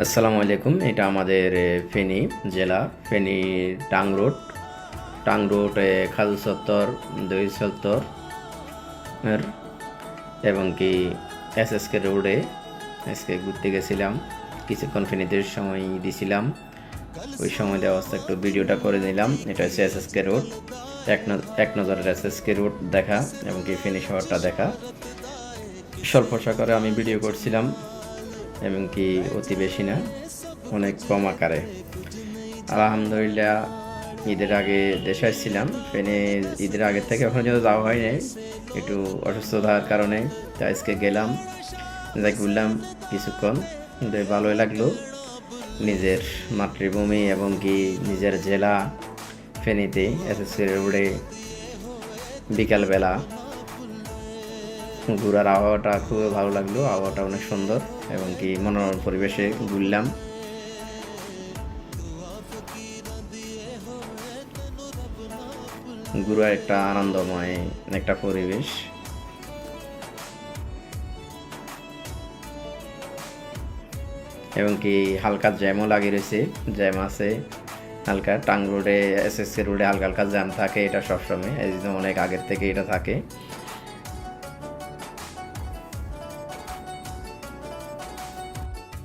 আসসালামু আলাইকুম। এটা আমাদের ফেনী জেলা, ফেনী টাং রোড খাজু চত্বর, দই চত্বর এর এবং কি এসএসকে রোডে আজকে ঘুরতে গেছিলাম। কিছুক্ষণ ফেনীতে সময় দিছিলাম, ওই সময় দেওয়া অবস্থা একটু ভিডিওটা করে নিলাম। এটা হচ্ছে এসএসকে রোড, এক নজরের এসএসকে রোড দেখা এবং কি ফেনী শহরটা দেখা। স্বল্প করে আমি ভিডিও করছিলাম এবং কি অতি বেশি না, অনেক কম আকারে। আলহামদুলিল্লাহ ঈদের আগে দেশে আসছিলাম। ফেনে ঈদের আগের থেকে এখন যেহেতু যাওয়া হয় নাই, একটু অসুস্থতার কারণে, তাই আজকে গেলাম, যাই ঘুরলাম কিছুক্ষণ, কিন্তু ভালোই লাগলো। নিজের মাতৃভূমি এবং কি নিজের জেলা ফেনীতে এসএসসি রোডে বিকালবেলা ঘোরার আবহাওয়াটা খুবই ভালো লাগলো। আবহাওয়াটা অনেক সুন্দর এবং কি মনোরম পরিবেশে ঘুরলাম। ঘুরার একটা আনন্দময় একটা পরিবেশ এবং কি হালকা জ্যামও লাগে রয়েছে, জ্যাম আছে হালকা। টাং রোডে এসএসসি রোডে হালকা হালকা জ্যাম থাকে, এটা সবসময়, এই অনেক আগের থেকে এটা থাকে।